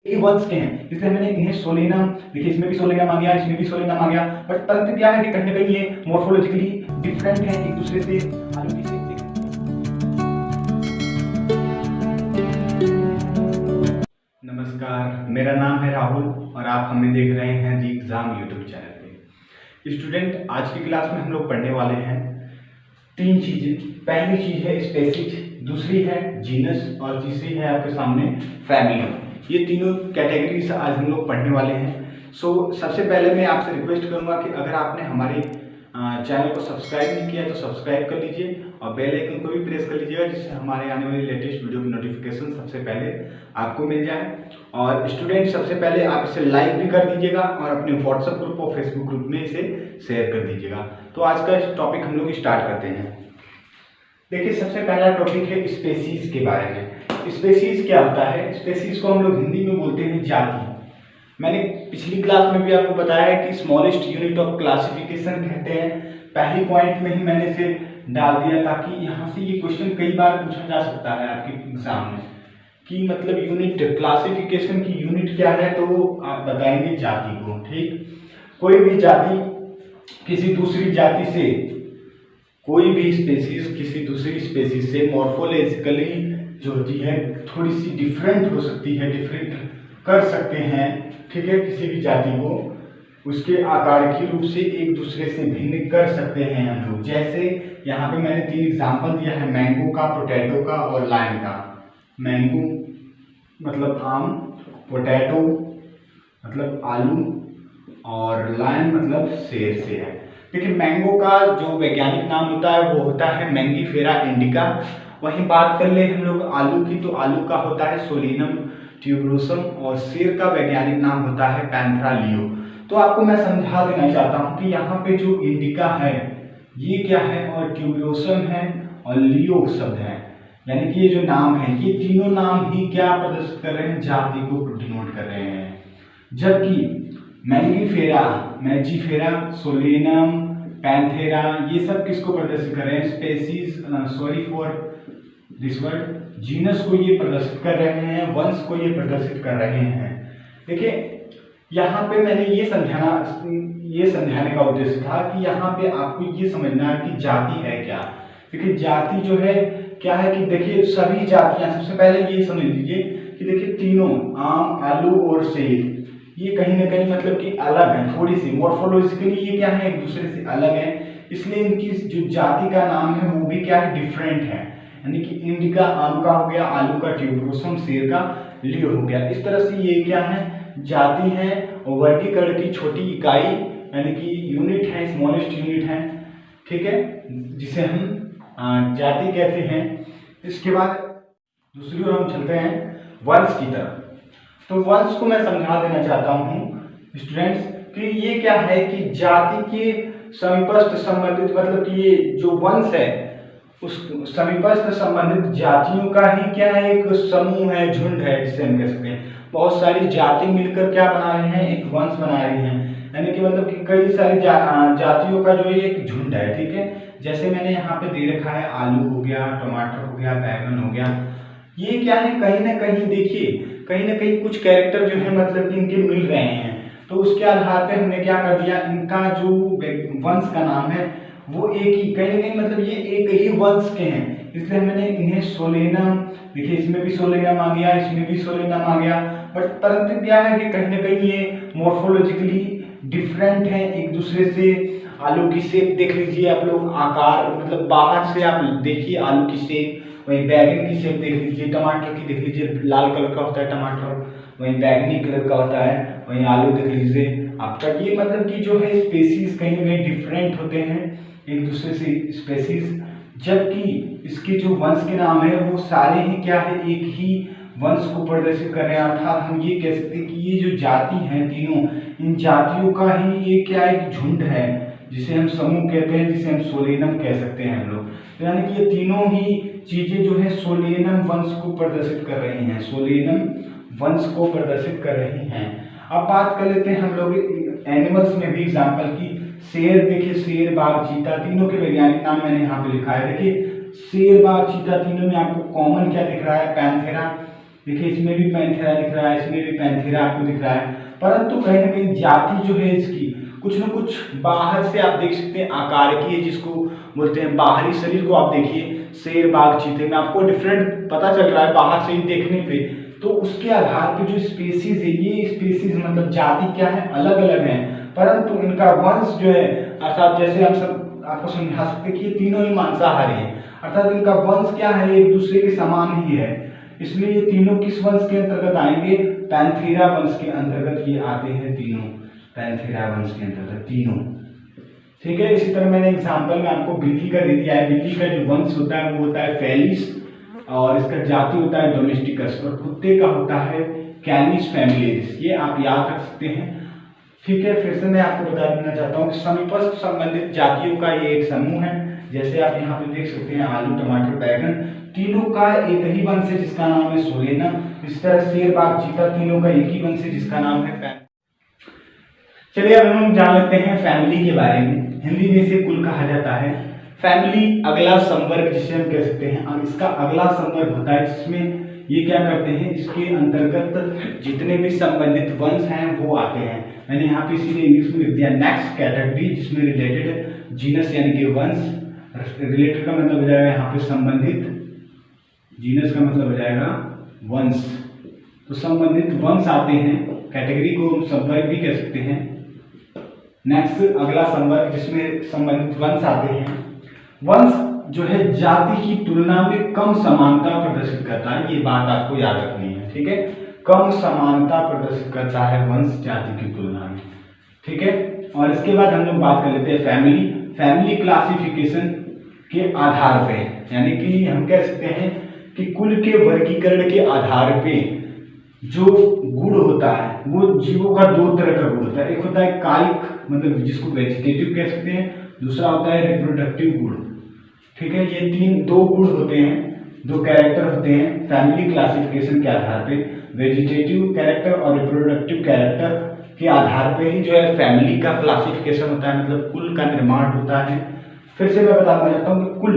ये वंश के हैं, इसलिए मैंने इन्हें सोलेनम, देखिए इसमें भी सोलेनम आ गया, इसमें भी सोलेनम आ गया, बट परंतु क्या है कि कहीं ना कहीं ये मॉर्फोलॉजिकली डिफरेंट है एक दूसरे से। आलू की शेप नमस्कार, मेरा नाम है राहुल और आप हमें देख रहे हैं दी एग्जाम यूट्यूब चैनल पे। स्टूडेंट, आज की क्लास में हम लोग पढ़ने वाले हैं तीन चीजें। पहली चीज है स्पेसीज, दूसरी है जीनस और तीसरी है आपके सामने फैमिली। ये तीनों कैटेगरीज आज हम लोग पढ़ने वाले हैं। सबसे पहले मैं आपसे रिक्वेस्ट करूंगा कि अगर आपने हमारे चैनल को सब्सक्राइब नहीं किया तो सब्सक्राइब कर लीजिए और बेल आइकन को भी प्रेस कर लीजिएगा, जिससे हमारे आने वाली लेटेस्ट वीडियो की नोटिफिकेशन सबसे पहले आपको मिल जाए। और स्टूडेंट, सबसे पहले आप इसे लाइक भी कर दीजिएगा और अपने व्हाट्सएप ग्रुप और फेसबुक ग्रुप में इसे शेयर कर दीजिएगा। तो आज का टॉपिक हम लोग स्टार्ट करते हैं। देखिए, सबसे पहला टॉपिक है स्पेसीज के बारे में। स्पेसीज क्या होता है? स्पेसीज को हम लोग हिंदी में बोलते हैं जाति। मैंने पिछली क्लास में भी आपको बताया है कि स्मॉलेस्ट यूनिट ऑफ क्लासिफिकेशन कहते हैं। पहली पॉइंट में ही मैंने इसे डाल दिया ताकि यहाँ से ये क्वेश्चन कई बार पूछा जा सकता है आपके एग्जाम में कि मतलब यूनिट, क्लासिफिकेशन की यूनिट क्या है, तो आप बताएंगे जाति को। ठीक, कोई भी जाति किसी दूसरी जाति से, कोई भी स्पेसीज किसी दूसरी स्पेसीज से मॉर्फोलॉजिकली जो होती है थोड़ी सी डिफरेंट हो सकती है, डिफरेंट कर सकते हैं। ठीक है, किसी भी जाति को उसके आकार के रूप से एक दूसरे से भिन्न कर सकते हैं हम लोग। जैसे यहाँ पे मैंने तीन एग्जांपल दिया है, मैंगो का, पोटैटो का और लायन का। मैंगो मतलब आम, पोटैटो मतलब आलू और लायन मतलब शेर से है। देखिए, मैंगो का जो वैज्ञानिक नाम होता है वो होता है मैंगीफेरा इंडिका। वहीं बात कर ले हम लोग आलू की, तो आलू का होता है सोलिनम ट्यूबरोसम और शेर का वैज्ञानिक नाम होता है पैंथेरा लियो। तो आपको मैं समझा देना चाहता हूं कि यहाँ पे जो इंडिका है ये क्या है और ट्यूबरोसम है और लियो शब्द है, यानी कि ये जो नाम है ये तीनों नाम ही क्या प्रदर्शित कर रहे हैं? जाति को डिनोट कर रहे हैं। जबकि मैंगीफेरा, मैजीफेरा, सोलेनम, पैंथेरा ये सब किसको प्रदर्शित कर रहे हैं? Species, sorry for this word, genus को ये प्रदर्शित कर रहे हैं, वंश को ये प्रदर्शित कर रहे हैं। देखिए, यहाँ पे मैंने ये समझाने का उद्देश्य था कि यहाँ पे आपको ये समझना है कि जाति है क्या। देखिए, जाति जो है क्या है कि देखिए सभी जातियां, सबसे पहले ये समझ लीजिए कि देखिए तीनों आम, आलू और सेब ये कहीं ना कहीं मतलब कि अलग है, थोड़ी सी मॉर्फोलॉजिकली ये क्या है, एक दूसरे से अलग है। इसलिए इनकी जो जाति का नाम है वो भी क्या है, डिफरेंट है। यानी कि इंडिका आम का हो गया, आलू का ट्यूबरोसम, शेर का लियो हो गया। इस तरह से ये क्या है, जाति है और वर्गीकरण की छोटी इकाई यानी कि यूनिट है, स्मॉलेस्ट यूनिट है। ठीक है, जिसे हम जाति कहते हैं। इसके बाद दूसरी ओर हम चलते हैं वंश की तरफ। तो वंश को मैं समझा देना चाहता हूँ स्टूडेंट्स कि ये क्या है कि जाति के समीपस्थ संबंधित, मतलब कि ये जो वंश है उस समीपस्थ संबंधित जातियों का ही क्या है, एक समूह है, झुंड है, जिसे हम कह सकते हैं। बहुत सारी जाति मिलकर क्या बना रही हैं, एक वंश बना रही हैं। यानी कि मतलब कि कई सारी जातियों का जो एक झुंड है। ठीक है, जैसे मैंने यहाँ पे दे रखा है आलू हो गया, टमाटर हो गया, बैगन हो गया। ये क्या है, कहीं ना कहीं देखिए कहीं ना कहीं कुछ कैरेक्टर जो है मतलब कि इनके मिल रहे हैं। तो उसके आधार पे हमने क्या कर दिया, इनका जो वंश का नाम है वो एक ही, कहीं ना कहीं मतलब ये एक ही वंश के हैं, इसलिए मैंने इन्हें सोलेनम, देखिए इसमें भी सोलेनम आ गया, इसमें भी सोलेनम आ गया, बट परंतु क्या है कि कहीं ना कहीं ये मॉर्फोलॉजिकली डिफरेंट है एक दूसरे से। आलू की शेप देख लीजिए आप लोग, आकार मतलब बाहर से आप देखिए आलू की शेप, वहीं बैगन की शेप देख लीजिए, टमाटर की देख लीजिए, लाल कलर का होता है टमाटर, वहीं बैगनी कलर का होता है, वहीं आलू देख लीजिए आपका। ये मतलब कि जो है स्पेसीज कहीं ना कहीं डिफरेंट होते हैं एक दूसरे से स्पेसीज, जबकि इसके जो वंश के नाम है वो सारे ही क्या है, एक ही वंश को प्रदर्शित कर रहे हैं। अर्थात हम ये कह सकते हैं कि ये जो जाति है तीनों, इन जातियों का ही ये क्या एक झुंड है, जिसे हम समूह कहते हैं, जिसे हम सोलेनम कह सकते हैं हम लोग। तो यानी कि ये तीनों ही चीजें जो है सोलेनम वंश को प्रदर्शित कर रही हैं, सोलेनम वंश को प्रदर्शित कर रही हैं। अब बात कर लेते हैं हम लोग एनिमल्स में भी एग्जाम्पल की। शेर, देखिए शेर, बाघ, चीता, तीनों के वैज्ञानिक नाम मैंने यहाँ पे लिखा है। देखिए शेर, बाघ, चीता तीनों में आपको कॉमन क्या दिख रहा है, पैंथेरा। देखिए इसमें भी पैंथेरा दिख रहा है, इसमें भी पैंथेरा आपको दिख रहा है, परंतु कहीं ना कहीं जाति जो है इसकी कुछ ना कुछ बाहर से आप देख सकते हैं आकार की है, जिसको बोलते हैं बाहरी शरीर को आप देखिए शेर बाघ चीते में आपको डिफरेंट पता चल रहा है बाहर से ही देखने पे। तो उसके आधार पे जो स्पीसीज है, ये स्पीसीज मतलब जाति क्या है, अलग अलग है, परंतु इनका वंश जो है अर्थात जैसे हम सब आपको समझा सकते हैं कि ये तीनों ही मांसाहारी है, अर्थात इनका वंश क्या है, एक दूसरे के समान ही है। इसलिए ये तीनों किस वंश के अंतर्गत आएंगे, पैंथेरा वंश के अंतर्गत ये आते हैं तीनों, पैंथेरा वंश के अंतर्गत तीनों। ठीक है, इसी तरह मैंने एग्जांपल में आपको बिल्ली का दे दिया है। बिल्ली का जो वंश होता है वो होता है फेलिस और इसका जाति होता है डोमेस्टिकस, और कुत्ते का होता है कैनिस फैमिलिस। ये आप याद रख सकते हैं। ठीक है, फिर से मैं आपको बता देना चाहता हूँ कि समीपस्थ संबंधित जातियों का ये एक समूह है। जैसे आप यहाँ पे देख सकते हैं आलू टमाटर बैगन, तीनों का एक ही वंश है जिसका नाम है सोलेना। इस तरह शेर बाघ चीता तीनों का एक ही वंश है जिसका नाम है पैंथेरा। चलिए अब हम जान लेते हैं फैमिली के बारे में। हिंदी में इसे कुल कहा जाता है। फैमिली अगला संवर्ग जिसे हम कह सकते हैं, और इसका अगला संवर्ग होता है जिसमें ये क्या करते हैं, इसके अंतर्गत जितने भी संबंधित वंश हैं वो आते हैं। मैंने यहाँ पे इसीलिए इंग्लिश में लिख दिया नेक्स्ट कैटेगरी, जिसमें रिलेटेड जीनस यानी कि वंश, रिलेटेड का मतलब हो जाएगा यहाँ पे संबंधित, जीनस का मतलब हो जाएगा वंश। तो संबंधित वंश आते हैं, कैटेगरी को हम संवर्ग भी कह सकते हैं। नेक्स्ट अगला संवर्ग जिसमें संबंधित वंश आते हैं। वंश जो है जाति की तुलना में कम समानता प्रदर्शित करता है, ये बात आपको याद रखनी है। ठीक है, कम समानता प्रदर्शित करता है वंश जाति की तुलना में। ठीक है, और इसके बाद हम लोग बात कर लेते हैं फैमिली। फैमिली क्लासिफिकेशन के आधार पे, यानी कि हम कह सकते हैं कि कुल के वर्गीकरण के आधार पे जो गुण होता है वो जीवों का दो तरह का गुण होता है। एक होता है कायिक, मतलब जिसको वेजिटेटिव कह सकते हैं, दूसरा होता है रिप्रोडक्टिव गुण। ठीक है, ये दो गुण होते हैं, दो कैरेक्टर होते हैं फैमिली क्लासिफिकेशन के आधार पे। वेजिटेटिव कैरेक्टर और रिप्रोडक्टिव कैरेक्टर के आधार पे ही जो है फैमिली का क्लासिफिकेशन होता है, मतलब कुल का निर्माण होता है। फिर से मैं बताना चाहता हूँ कि कुल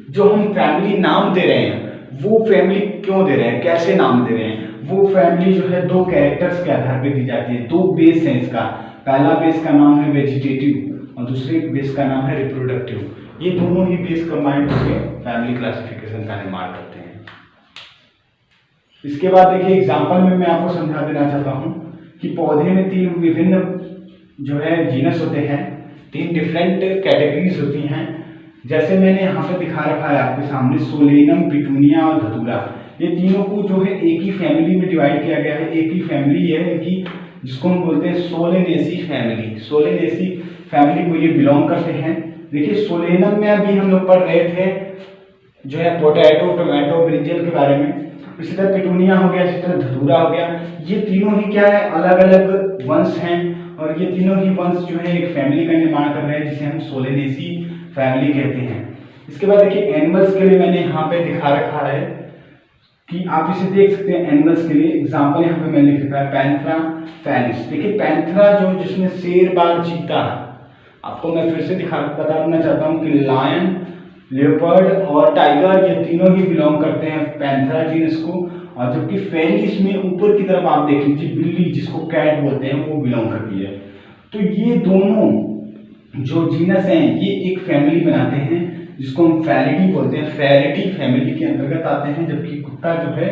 जो हम फैमिली नाम दे रहे हैं वो फैमिली क्यों दे रहे हैं, कैसे नाम दे रहे हैं, वो फैमिली जो है दो कैरेक्टर्स के आधार पे दी जाती है। दो बेस हैं इसका, पहला बेस का नाम है वेजिटेटिव और दूसरे बेस का नाम है रिप्रोडक्टिव। ये दोनों ही बेस कंबाइंड होकर फैमिली क्लासिफिकेशन का निर्माण करते हैं। इसके बाद देखिए एग्जांपल में मैं आपको समझा देना चाहता हूँ कि पौधे में तीन विभिन्न जो है जीनस होते हैं, तीन डिफरेंट कैटेगरीज होती हैं। जैसे मैंने यहाँ पे दिखा रखा है आपके सामने, सोलेनम, पिटूनिया और धतूरा। ये तीनों को जो है एक ही फैमिली में डिवाइड किया गया है, एक ही फैमिली है इनकी, जिसको हम बोलते हैं सोलेनेसी फैमिली। सोलेनेसी फैमिली को ये बिलोंग करते हैं। देखिए सोलेनम में अभी हम लोग पढ़ रहे थे जो है पोटैटो, टोमेटो, ब्रिंजल के बारे में। इसी तरह पिटूनिया हो गया, इसी तरह धतूरा हो गया। ये तीनों ही क्या है, अलग अलग वंश हैं, और ये तीनों ही वंश जो है एक फैमिली का निर्माण कर रहे हैं जिसे हम सोलेनेसी फैमिली कहते हैं। इसके बाद देखिए एनिमल्स के लिए मैंने यहाँ पे दिखा रखा है कि आप इसे देख सकते हैं। एनिमल्स के लिए एग्जांपल यहाँ पे मैंने लिख रखा है पैंथेरा फेलिस। देखिए पैंथेरा जो जिसमें शेर बाघ चीता, आपको मैं फिर से बता देना चाहता हूँ कि लायन, लेपर्ड और टाइगर ये तीनों ही बिलोंग करते हैं पैंथेरा जीनस को। और जबकि फेलिस में ऊपर की तरफ आप देख लीजिए बिल्ली, जिसको कैट बोलते हैं, वो बिलोंग करती है। तो ये दोनों जो जीनस हैं ये एक फैमिली बनाते हैं जिसको हम फेलिडी बोलते हैं, फेलिडी फैमिली के अंतर्गत आते हैं। जबकि कुत्ता जो है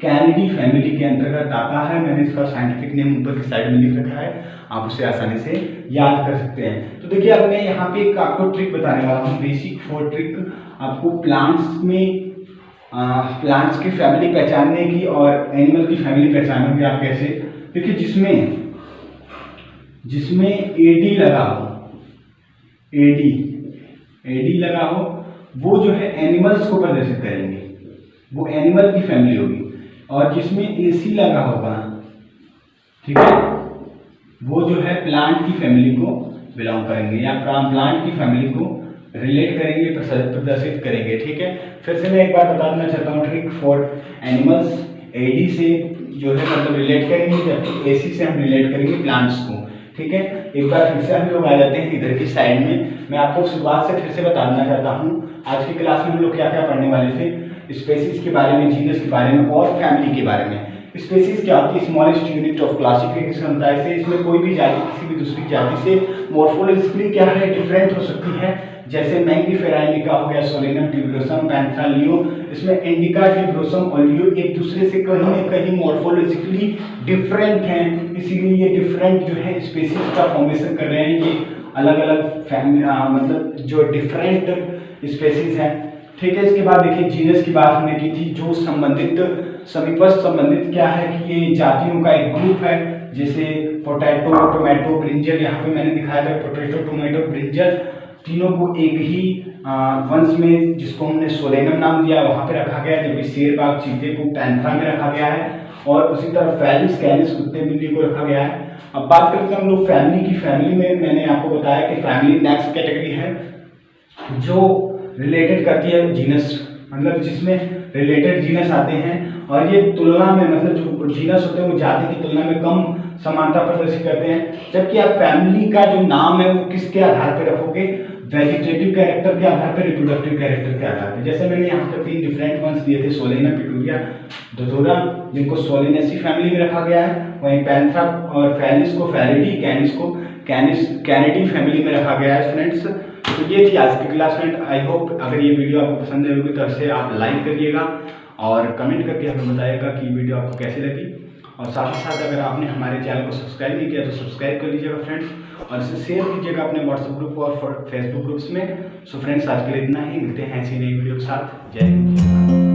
कैनिडी फैमिली के अंतर्गत आता है। मैंने इसका साइंटिफिक नेम ऊपर की साइड में लिख रखा है, आप उसे आसानी से याद कर सकते हैं। तो देखिए अब मैं यहाँ पे एक आपको ट्रिक बताने वाला हूँ, बेसिक 4 ट्रिक आपको प्लांट्स में प्लांट्स की फैमिली पहचानने की और एनिमल की फैमिली पहचानोगे आप कैसे। देखिए जिसमें एडी लगा हो, एडी लगा हो, वो जो है एनिमल्स को प्रदर्शित करेंगे, वो एनिमल की फैमिली होगी। और जिसमें एसी लगा होगा, ठीक है, वो जो है प्लांट की फैमिली को बिलोंग करेंगे या प्लांट की फैमिली को रिलेट करेंगे, प्रदर्शित करेंगे। ठीक है, फिर से मैं एक बार बता देना चाहता हूँ ट्रिक फॉर एनिमल्स। एडी से जो है मतलब रिलेट करेंगे, जबकि एसी से हम रिलेट करेंगे प्लांट्स को। ठीक है, एक बार फिर से हम लोग आ जाते हैं इधर की साइड में। मैं आपको शुरुआत से फिर से बता देना चाहता हूँ आज की क्लास में हम लोग क्या क्या पढ़ने वाले थे। स्पेसीज के बारे में, जीनस के बारे में और फैमिली के बारे में। स्पेसीज क्या होती है? स्मॉलेस्ट यूनिट ऑफ क्लासिफिकेशन होता है। ऐसे इसमें कोई भी जाति किसी भी दूसरी जाति से मॉर्फोलॉजिकली क्या है, डिफरेंट हो सकती है। जैसे मैंगीफेरा इंडिका हो गया, सोलेनम ट्यूबरोसम, पैंथेरा लियो, इसमें इंडिका, ट्यूबरोसम और लियो एक दूसरे से कहीं न कहीं मॉर्फोलॉजिकली डिफरेंट हैं, इसीलिए ये डिफरेंट जो है स्पेसीज का फॉर्मेशन कर रहे हैं। ये अलग अलग फैमिली मतलब जो डिफरेंट स्पेसीज हैं, ठीक है। इसके बाद देखिए जीनस की बात हमने की थी, जो संबंधित समीपस्थ संबंधित क्या है कि ये जातियों का एक ग्रुप है। जैसे पोटैटो, टोमेटो, ब्रिंजल, यहाँ पे मैंने दिखाया था पोटैटो, टोमेटो, ब्रिंजल, तीनों को एक ही वंश में, जिसको हमने सोलेनम नाम दिया, वहाँ पे रखा गया है। जबकि शेरबाग चीते को पैंथेरा में रखा गया है और उसी तरह फेलिस, कैनिस, कुत्ते बिल्ली को रखा गया है। अब बात करते हैं हम लोग फैमिली की। फैमिली में मैंने आपको बताया कि फैमिली नेक्स्ट कैटेगरी है जो रिलेटेड करती है जीनस, मतलब जिसमें रिलेटेड जीनस आते हैं और ये तुलना में मतलब जो जीनस होते हैं वो जाति की तुलना में कम समानता प्रदर्शित करते हैं। जबकि आप फैमिली का जो नाम है वो किसके आधार पर रखोगे? वेजिटेटिव कैरेक्टर के आधार पर, रिप्रोडक्टिव कैरेक्टर के आधार पर। जैसे मैंने यहाँ पर 3 डिफरेंट वंश दिए थे, सोलेना, पिटूरिया, दोदोरा, जिनको सोलेनेसी फैमिली में रखा गया है। वहीं पैंथेरा और फेलिस को फेरिडी, कैनिस को कैनिडी फैमिली में रखा गया है फ्रेंड्स। तो ये थी आज की क्लास फ्रेंड। आई होप अगर ये वीडियो आपको पसंद आई होगी तो इसे आप लाइक करिएगा और कमेंट करके हमें बताइएगा कि वीडियो आपको कैसी लगी। और साथ ही साथ अगर आपने हमारे चैनल को सब्सक्राइब नहीं किया तो सब्सक्राइब कर लीजिएगा फ्रेंड्स, और इसे शेयर कीजिएगा अपने व्हाट्सएप ग्रुप और फेसबुक ग्रुप्स में। सो फ्रेंड्स आज के लिए इतना ही, मिलते हैं ऐसी नई वीडियो के साथ। जय हिंद।